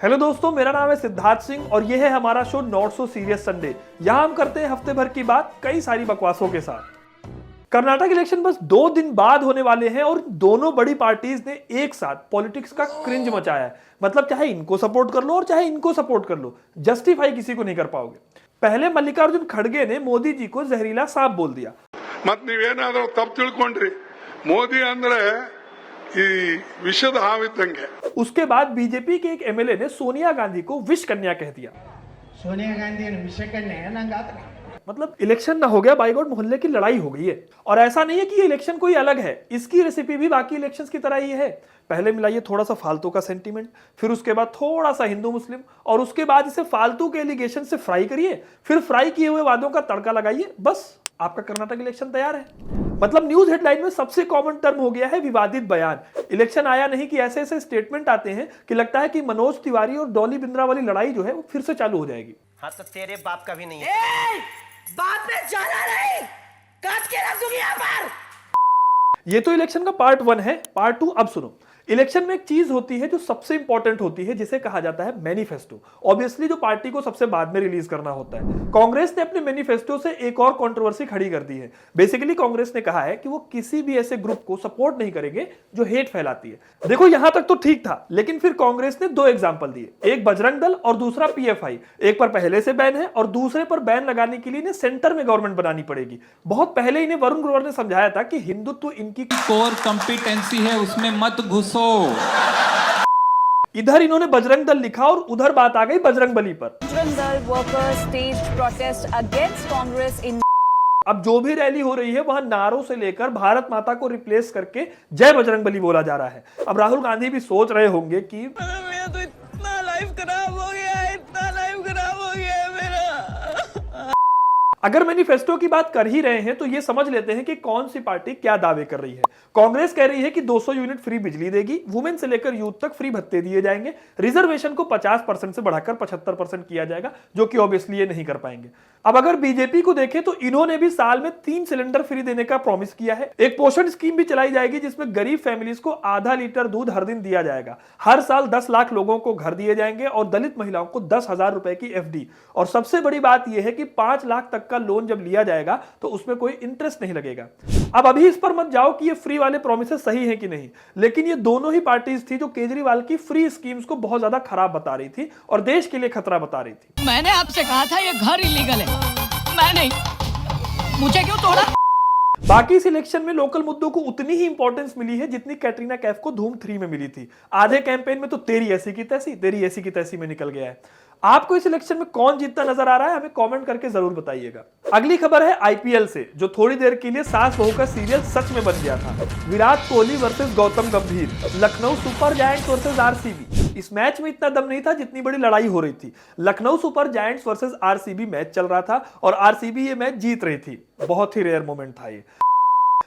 Hello दोस्तों, मेरा नाम है सिद्धार्थ सिंह और यह है हमारा show not so serious Sunday. यहाँ हम करते हैं हफ्ते भर की बात कई सारी बकवासों के साथ। कर्नाटक इलेक्शन बस 2 दिन बाद होने वाले हैं और दोनों बड़ी पार्टीज ने एक साथ पॉलिटिक्स का क्रिंज मचाया है। मतलब चाहे इनको सपोर्ट कर लो और चाहे इनको सपोर्ट कर लो, जस्टिफाई किसी को नहीं कर पाओगे। पहले मल्लिकार्जुन खड़गे ने मोदी जी को जहरीला सांप बोल दिया। मत नीवेनाद्रू तप्पु तिಳ್ಕೊಂಡ್ರಿ मोदी ಅಂದ್ರೆ ಈ ವಿಷದ ಹಾವಿದ್ದಂಗೆ। उसके बाद बीजेपी के एक एमएलए ने सोनिया गांधी को विष कन्या कह दिया। सोनिया गांधी ने विष कन्या ನಂಗೆ मतलब इलेक्शन ना हो गया, बाई गॉड मोहल्ले की लड़ाई हो गई है। और ऐसा नहीं है कि ये इलेक्शन कोई अलग है, इसकी रेसिपी भी बाकी इलेक्शंस की तरह ही है। पहले मिलाइए थोड़ा सा फालतू का सेंटीमेंट, फिर उसके बाद थोड़ा सा हिंदू मुस्लिम, और उसके बाद इसे फालतू के एलिगेशन से फ्राई करिए, फिर फ्राई किए हुए वादों का तड़का लगाइए, बस आपका कर्नाटक इलेक्शन तैयार है। मतलब न्यूज हेडलाइन में सबसे कॉमन टर्म हो गया है विवादित बयान। इलेक्शन आया नहीं कि ऐसे ऐसे स्टेटमेंट आते हैं कि लगता है कि मनोज तिवारी और डॉली बिंद्रा वाली लड़ाई जो है वो फिर से चालू हो जाएगी। हाँ तो तेरे बाप का भी नहीं है। बात में जाना नहीं, काट के रख दूंगी यहाँ पर। ये तो इलेक्शन का पार्ट 1 है। पार्ट 2 अब सुनो। इलेक्शन में एक चीज होती है जो सबसे इंपॉर्टेंट होती है, जिसे कहा जाता है मैनिफेस्टो। ऑब्वियसली जो पार्टी को सबसे बाद में रिलीज करना होता है। कांग्रेस ने अपने मैनिफेस्टो से एक और कंट्रोवर्सी खड़ी कर दी है। बेसिकली कांग्रेस ने कहा है कि वो किसी भी ऐसे ग्रुप को सपोर्ट नहीं करेंगे जो हेट फैलाती है। देखो यहां तक तो ठीक था, लेकिन फिर कांग्रेस ने 2 एग्जाम्पल दिए, एक बजरंग दल और दूसरा पीएफआई। एक पर पहले से बैन है और दूसरे पर बैन लगाने के लिए इन्हें सेंटर में गवर्नमेंट बनानी पड़ेगी। बहुत पहले इन्हें वरुण ग्रोवर ने समझाया था कि हिंदुत्व इनकी कोर कंपिटेंसी है, उसमें मत घुसो। इधर इन्होंने बजरंग दल लिखा और उधर बात आ गई बजरंग बली पर। Bajrang Dal workers stage protest against Congress in. अब जो भी रैली हो रही है वहां नारों से लेकर भारत माता को रिप्लेस करके जय बजरंग बली बोला जा रहा है। अब राहुल गांधी भी सोच रहे होंगे कि मेरा तो इतना लाइफ खराब हो गया है, इतना लाइफ खराब हो गया है मेरा। अगर मैनिफेस्टो की बात कर ही रहे हैं तो ये समझ लेते हैं कि कौन सी पार्टी क्या दावे कर रही है। कांग्रेस कह रही है कि 200 यूनिट फ्री बिजली देगी, वुमेन से लेकर यूथ तक फ्री भत्ते दिए जाएंगे, रिजर्वेशन को 50% से बढ़ाकर 75% किया जाएगा, जो कि ऑब्वियसली ये नहीं कर पाएंगे। अब अगर बीजेपी को देखें तो इन्होंने भी साल में 3 सिलेंडर फ्री देने का प्रॉमिस किया है। एक पोषण स्कीम भी चलाई जाएगी जिसमें गरीब फैमिलीज को आधा लीटर दूध हर दिन दिया जाएगा। हर साल 10 लाख लोगों को घर दिए जाएंगे और दलित महिलाओं को 10,000 रुपए की एफडी। और सबसे बड़ी बात यह है कि 5 लाख तक का लोन जब लिया जाएगा तो उसमें कोई इंटरेस्ट नहीं लगेगा। अब अभी इस पर मत जाओ कि ये फ्री वाले प्रॉमिसेस सही है कि नहीं, लेकिन ये दोनों ही पार्टीज थी जो केजरीवाल की फ्री स्कीम्स को बहुत ज्यादा खराब बता रही थी और देश के लिए खतरा बता रही थी। मैंने आपसे कहा था ये घर इलीगल है, मैं नहीं, मुझे क्यों तोड़ा? बाकी इस इलेक्शन में लोकल मुद्दों को उतनी ही इंपॉर्टेंस मिली है जितनी कैटरीना कैफ को धूम 3 में मिली थी। आधे कैंपेन में तो तेरी ऐसी की तैसी, तेरी ऐसी की तैसी में निकल गया है। आपको इस इलेक्शन में कौन जीतता नजर आ रहा है, हमें कमेंट करके जरूर बताइएगा। अगली खबर है आईपीएल से, जो थोड़ी देर के लिए सास बहू का सीरियल सच में बन गया था। विराट कोहली वर्सेस गौतम गंभीर, Lucknow super giants versus RCB. इस मैच में इतना दम नहीं था जितनी बड़ी लड़ाई हो रही थी। Lucknow super giants versus RCB match चल रहा था और आरसीबी ये मैच जीत रही थी। बहुत ही रेयर मोमेंट था ये।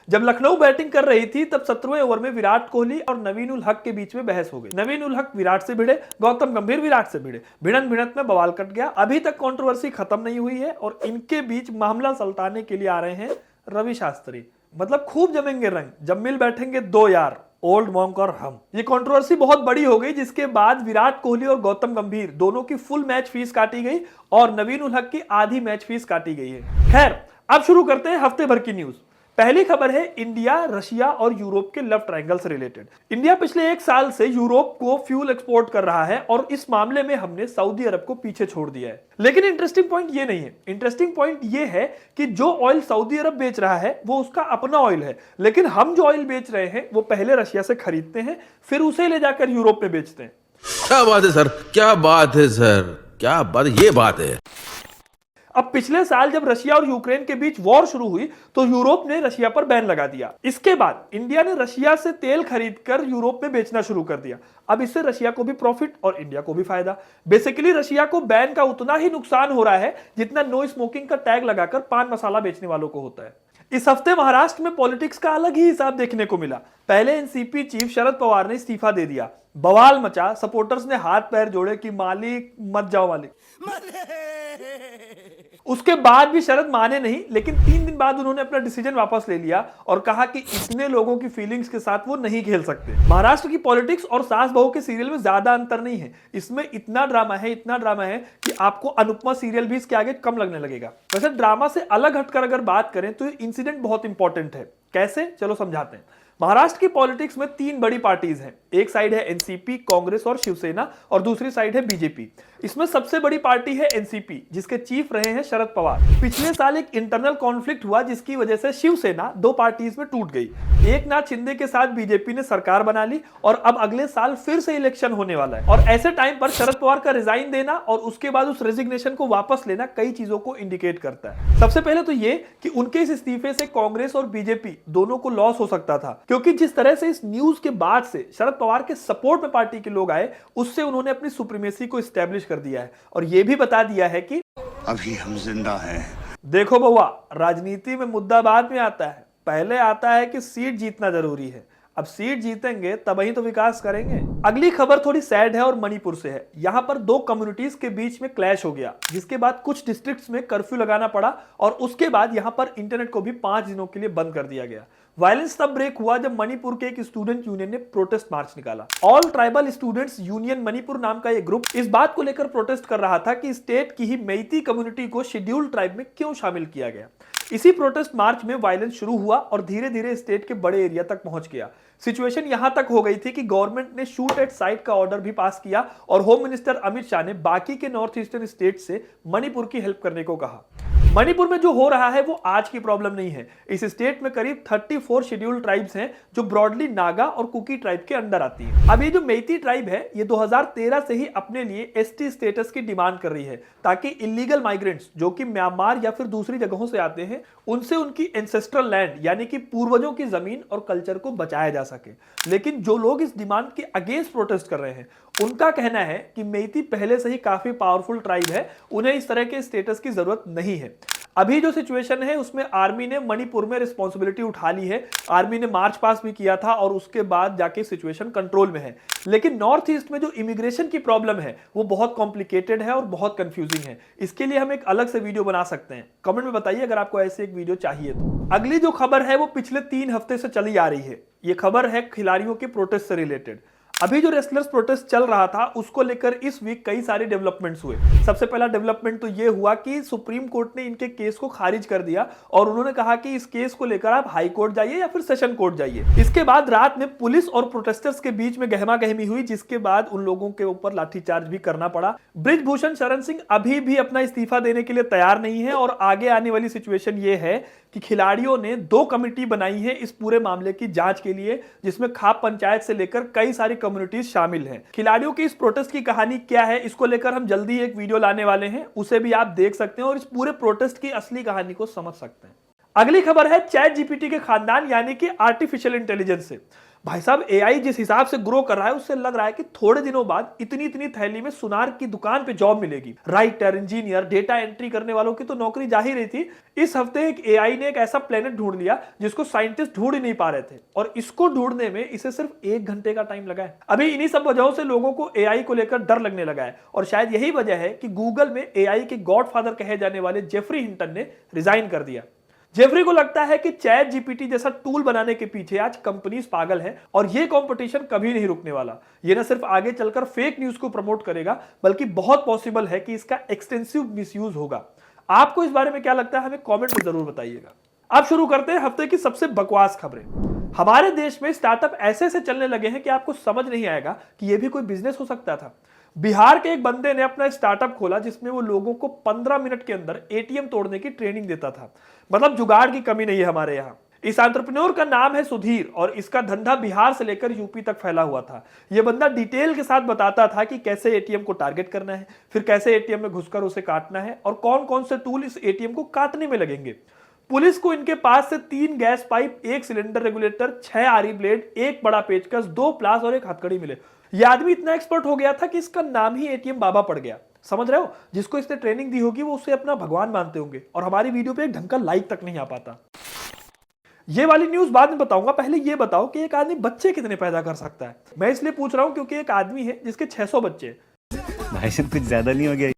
जब लखनऊ बैटिंग कर रही थी तब 17वें ओवर में विराट कोहली और नवीन उल हक के बीच में बहस हो गई। नवीन उल हक विराट से भिड़े, गौतम गंभीर विराट से भिड़े। भिड़ंत भिड़ंत में बवाल कट गया। अभी तक कंट्रोवर्सी खत्म नहीं हुई है और इनके बीच मामला सलटाने के लिए आ रहे हैं रवि शास्त्री। मतलब खूब जमेंगे रंग, जब मिल बैठेंगे 2 यार, ओल्ड मॉन्क और हम। ये कंट्रोवर्सी बहुत बड़ी हो गई, जिसके बाद विराट कोहली और गौतम गंभीर दोनों की फुल मैच फीस काटी गई और नवीन उल हक की आधी मैच फीस काटी गई है। खैर अब शुरू करते हैं हफ्ते भर की न्यूज। पहली खबर है इंडिया, रशिया और यूरोप के लव ट्रायंगल से रिलेटेड। इंडिया पिछले 1 साल से यूरोप को फ्यूल एक्सपोर्ट कर रहा है और इस मामले में हमने सऊदी अरब को पीछे छोड़ दिया है। लेकिन इंटरेस्टिंग पॉइंट ये नहीं है। इंटरेस्टिंग पॉइंट ये है कि जो ऑयल सऊदी अरब बेच रहा है वो उसका अपना ऑयल है, लेकिन हम जो ऑयल बेच रहे हैं वो पहले रशिया से खरीदते हैं, फिर उसे ले जाकर यूरोप में बेचते हैं। क्या बात है सर, क्या बात है सर, क्या बात, ये बात है। अब पिछले साल जब रशिया और यूक्रेन के बीच वॉर शुरू हुई तो यूरोप ने रशिया पर बैन लगा दिया। इसके बाद इंडिया ने रशिया से तेल खरीदकर यूरोप में बेचना शुरू कर दिया। अब इससे रशिया को भी प्रॉफिट और इंडिया को भी फायदा। बेसिकली रशिया को बैन का उतना ही नुकसान हो रहा है जितना नो स्मोकिंग का टैग लगाकर पान मसाला बेचने वालों को होता है। इस हफ्ते महाराष्ट्र में पॉलिटिक्स का अलग ही हिसाब देखने को मिला। पहले एनसीपी चीफ शरद पवार ने इस्तीफा दे दिया, बवाल मचा, सपोर्टर्स ने हाथ पैर जोड़े कि मालिक मत जाओ मालिक। उसके बाद भी शरद माने नहीं, लेकिन 3 दिन बाद उन्होंने अपना डिसीजन वापस ले लिया और कहा कि इतने लोगों की फीलिंग्स के साथ वो नहीं खेल सकते। महाराष्ट्र की पॉलिटिक्स और सास बहू के सीरियल में ज्यादा अंतर नहीं है, इसमें इतना ड्रामा है कि आपको अनुपमा सीरियल भी इसके आगे कम लगने लगेगा। वैसे ड्रामा से अलग हटकर अगर बात करें तो ये इंसिडेंट बहुत इंपॉर्टेंट है। कैसे, चलो समझाते हैं। महाराष्ट्र की पॉलिटिक्स में 3 बड़ी पार्टीज हैं। एक साइड है एनसीपी, कांग्रेस और शिवसेना, और दूसरी साइड है बीजेपी। इसमें सबसे बड़ी पार्टी है एनसीपी, जिसके चीफ रहे हैं शरद पवार। पिछले साल एक इंटरनल कॉन्फ्लिक्ट हुआ जिसकी वजह से शिवसेना 2 पार्टीज में टूट गई। एकनाथ शिंदे के साथ बीजेपी ने सरकार बना ली और अब अगले साल फिर से इलेक्शन होने वाला है। और ऐसे टाइम पर शरद पवार का रिजाइन देना और उसके बाद उस रेजिग्नेशन को वापस लेना कई चीजों को इंडिकेट करता है। सबसे पहले तो ये कि उनके इस इस्तीफे से कांग्रेस और बीजेपी दोनों को लॉस हो सकता था, क्योंकि जिस तरह से इस न्यूज के बाद से शरद पवार के सपोर्ट में पार्टी के लोग आए, उससे उन्होंने अपनी सुप्रीमेसी को एस्टेब्लिश कर दिया है और यह भी बता दिया है कि अभी हम जिंदा हैं। देखो बउआ, राजनीति में मुद्दा बाद में आता है, पहले आता है कि सीट जीतना जरूरी है। अब सीट जीतेंगे तभी तो विकास करेंगे। अगली खबर थोड़ी सैड है और मणिपुर से है। यहां पर 2 कम्युनिटीज के बीच में क्लैश हो गया, जिसके बाद कुछ डिस्ट्रिक्ट्स में कर्फ्यू लगाना पड़ा और उसके बाद यहां पर इंटरनेट को भी 5 दिनों के लिए बंद कर दिया गया। वायलेंस तब ब्रेक हुआ जब मणिपुर के एक स्टूडेंट यूनियन ने प्रोटेस्ट मार्च निकाला। All tribal students union Manipur नाम का एक ग्रुप इस बात को लेकर प्रोटेस्ट कर रहा था कि स्टेट की ही मेइती कम्युनिटी को शेड्यूल्ड ट्राइब में क्यों शामिल किया गया। इसी प्रोटेस्ट मार्च में वायलेंस शुरू हुआ और धीरे धीरे स्टेट के बड़े एरिया तक पहुंच गया। सिचुएशन यहां तक हो गई थी कि गवर्नमेंट ने शूट एट साइट का ऑर्डर भी पास किया और होम मिनिस्टर अमित शाह ने बाकी के नॉर्थ ईस्टर्न स्टेट से मणिपुर की हेल्प करने को कहा। मणिपुर में जो हो रहा है वो आज की प्रॉब्लम नहीं है। इस स्टेट में करीब 34 शेड्यूल्ड ट्राइब्स हैं जो ब्रॉडली नागा और कुकी ट्राइब के अंडर आती है। अब ये जो मेइती ट्राइब है ये 2013 से ही अपने लिए एसटी स्टेटस की डिमांड कर रही है, ताकि इलीगल माइग्रेंट्स जो कि म्यांमार या फिर दूसरी जगहों से आते हैं उनसे उनकी एंसेस्ट्रल लैंड यानी कि पूर्वजों की जमीन और कल्चर को बचाया जा सके। लेकिन जो लोग इस डिमांड के अगेंस्ट प्रोटेस्ट कर रहे हैं उनका कहना है कि मेइती पहले से ही काफी पावरफुल ट्राइब है, उन्हें इस तरह के स्टेटस की जरूरत नहीं है। अभी जो सिचुएशन है उसमें आर्मी ने मणिपुर में रिस्पॉन्सिबिलिटी उठा ली है। आर्मी ने मार्च पास भी किया था और उसके बाद जाके सिचुएशन कंट्रोल में है। लेकिन नॉर्थ ईस्ट में जो इमिग्रेशन की प्रॉब्लम है वो बहुत कॉम्प्लिकेटेड है और बहुत कंफ्यूजिंग है। इसके लिए हम एक अलग से वीडियो बना सकते हैं। कमेंट में बताइए अगर आपको ऐसे एक वीडियो चाहिए तो। अगली जो खबर है वो पिछले 3 हफ्ते से चली आ रही है। ये खबर है खिलाड़ियों के प्रोटेस्ट से रिलेटेड। अभी जो रेसलर्स प्रोटेस्ट चल रहा था उसको लेकर इस वीक कई सारे डेवलपमेंट्स हुए। सबसे पहला डेवलपमेंट तो ये हुआ कि सुप्रीम कोर्ट ने इनके केस को खारिज कर दिया और उन्होंने कहा कि इस केस को लेकर आप हाई कोर्ट जाइए या फिर सेशन कोर्ट जाइए। इसके बाद रात में पुलिस और प्रोटेस्टर्स के बीच में गहमा गहमी हुई, जिसके बाद उन लोगों के ऊपर लाठीचार्ज भी करना पड़ा। ब्रिजभूषण शरण सिंह अभी भी अपना इस्तीफा देने के लिए तैयार नहीं है और आगे आने वाली सिचुएशन ये है कि खिलाड़ियों ने 2 कमेटी बनाई है इस पूरे मामले की जांच के लिए, जिसमें खाप पंचायत से लेकर कई सारी कम्युनिटीज शामिल हैं। खिलाड़ियों की इस प्रोटेस्ट की कहानी क्या है इसको लेकर हम जल्दी एक वीडियो लाने वाले हैं, उसे भी आप देख सकते हैं और इस पूरे प्रोटेस्ट की असली कहानी को समझ सकते हैं। अगली खबर है चैट जीपीटी के खानदान यानी कि आर्टिफिशियल इंटेलिजेंस से। भाई साहब, एआई जिस हिसाब से ग्रो कर रहा है उससे लग रहा है कि थोड़े दिनों बाद इतनी थैली में सुनार की दुकान पे जॉब मिलेगी। राइटर, इंजीनियर, डेटा एंट्री करने वालों की तो नौकरी जा ही रही थी। इस हफ्ते एक एआई ने एक ऐसा प्लेनेट ढूंढ लिया जिसको साइंटिस्ट ढूंढ ही नहीं पा रहे थे और इसको ढूंढने में इसे सिर्फ 1 घंटे का टाइम लगा है। अभी इन्हीं सब वजहों से लोगों को एआई को लेकर डर लगने लगा है और शायद यही वजह है कि गूगल में एआई के गॉडफादर कहे जाने वाले जेफरी हिंटन ने रिजाइन कर दिया। जेफरी को लगता है कि चैट जीपीटी जैसा टूल बनाने के पीछे आज कंपनीज पागल हैं और ये कंपटीशन कभी नहीं रुकने वाला। ये न सिर्फ आगे चलकर फेक न्यूज को प्रमोट करेगा बल्कि बहुत पॉसिबल है कि इसका एक्सटेंसिव मिसयूज होगा। आपको इस बारे में क्या लगता है हमें कमेंट में जरूर बताइएगा। अब शुरू करते हैं हफ्ते की सबसे बकवास खबरें। हमारे देश में स्टार्टअप ऐसे चलने लगे हैं कि आपको समझ नहीं आएगा कि यह भी कोई बिजनेस हो सकता था। बिहार के एक बंदे ने अपना स्टार्टअप खोला जिसमें वो लोगों को 15 मिनट के अंदर एटीएम तोड़ने की ट्रेनिंग देता था। मतलब जुगाड़ की कमी नहीं है हमारे यहाँ। इस एंटरप्रेन्योर का नाम है सुधीर और इसका धंधा बिहार से लेकर यूपी तक फैला हुआ था। यह बंदा डिटेल के साथ बताता था कि कैसे एटीएम को टारगेट करना है, फिर कैसे एटीएम में घुसकर उसे काटना है और कौन कौन से टूल इस एटीएम को काटने में लगेंगे। पुलिस को इनके पास से 3 गैस पाइप, 1 सिलेंडर रेगुलेटर, 6 आरी ब्लेड, 1 बड़ा पेचकस, 2 प्लास और 1 हथकड़ी मिले। यह आदमी इतना एक्सपर्ट हो गया था कि इसका नाम ही एटीएम बाबा पड़ गया। समझ रहे हो? जिसको इसने ट्रेनिंग दी होगी वो उसे अपना भगवान मानते होंगे और हमारी वीडियो पे एक ढंग का लाइक तक नहीं आ पाता। ये वाली न्यूज बाद में बताऊंगा, पहले ये बताओ कि एक आदमी बच्चे कितने पैदा कर सकता है। मैं इसलिए पूछ रहा हूं क्योंकि एक आदमी है जिसके 600 बच्चे। भाई साहब कुछ ज्यादा नहीं हो गया?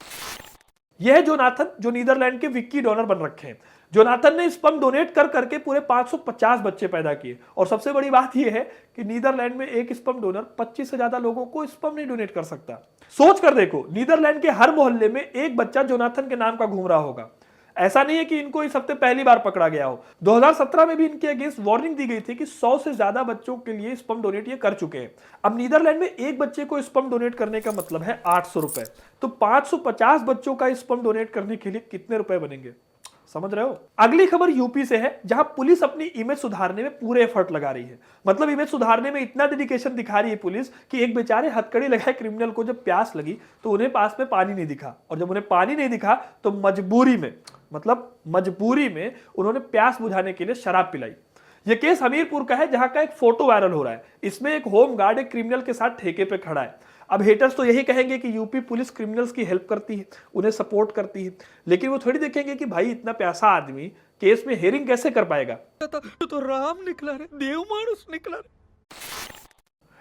यह है जोनाथन, जो नीदरलैंड के विक्की डोनर बन रखे हैं। जोनाथन ने स्पर्म डोनेट कर करके पूरे 550 बच्चे पैदा किए। और सबसे बड़ी बात यह है कि नीदरलैंड में एक स्पर्म डोनर 25 से ज्यादा लोगों को स्पर्म नहीं डोनेट कर सकता। सोच कर देखो, नीदरलैंड के हर मोहल्ले में एक बच्चा जोनाथन के नाम का घूम रहा होगा। ऐसा नहीं है कि इनको इस हफ्ते पहली बार पकड़ा गया हो। 2017 में भी इनके अगेंस्ट वार्निंग दी गई थी कि 100 से ज्यादा बच्चों के लिए स्पर्म डोनेट ये कर चुके हैं। अब नीदरलैंड में एक बच्चे को स्पर्म डोनेट करने का मतलब है 800 रुपए। तो 550 बच्चों का स्पर्म डोनेट करने के लिए कितने रुपए बनेंगे, समझ रहे हो। अगली खबर यूपी से है, जहां पुलिस अपनी इमेज सुधारने में पूरे एफर्ट लगा रही है। मतलब इमेज सुधारने में इतना डेडिकेशन दिखा रही है पुलिस कि एक बेचारे हथकड़ी लगाए क्रिमिनल को जब प्यास लगी तो उन्हें पास में पानी नहीं दिखा, और जब उन्हें पानी नहीं दिखा तो मजबूरी में उन्होंने प्यास बुझाने के लिए शराब पिलाई। यह केस हमीरपुर का है, जहां का एक फोटो वायरल हो रहा है। इसमें एक होम गार्ड एक क्रिमिनल के साथ ठेके पे खड़ा है। अब हेटर्स तो यही कहेंगे कि यूपी पुलिस क्रिमिनल्स की हेल्प करती है, उन्हें सपोर्ट करती है, लेकिन वो थोड़ी देखेंगे कि भाई इतना प्यासा आदमी केस में हेयरिंग कैसे कर पाएगा। तो राम निकला रे, देव मानुस निकला रे।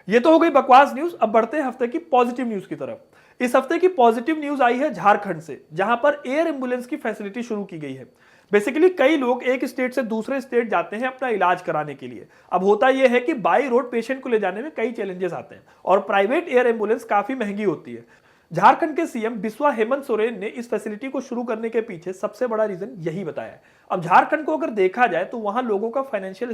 ये तो हो गई बकवास न्यूज। अब बढ़ते हैं हफ्ते की पॉजिटिव न्यूज की तरफ। इस हफ्ते की पॉजिटिव न्यूज आई है झारखंड से, जहां पर एयर एम्बुलेंस की फैसिलिटी शुरू की गई है। बेसिकली कई लोग एक स्टेट से दूसरे स्टेट जाते हैं अपना इलाज कराने के लिए। अब होता यह है कि बाई रोड पेशेंट को ले जाने में कई चैलेंजेस आते हैं और प्राइवेट एयर एम्बुलेंस काफी महंगी होती है। झारखंड के सीएम बिस्वा हेमंत सोरेन ने इस फैसिलिटी को शुरू करने के पीछे सबसे बड़ा रीजन यही बताया है। अब झारखंड को अगर देखा जाए तो वहां लोगों का फाइनेंशियल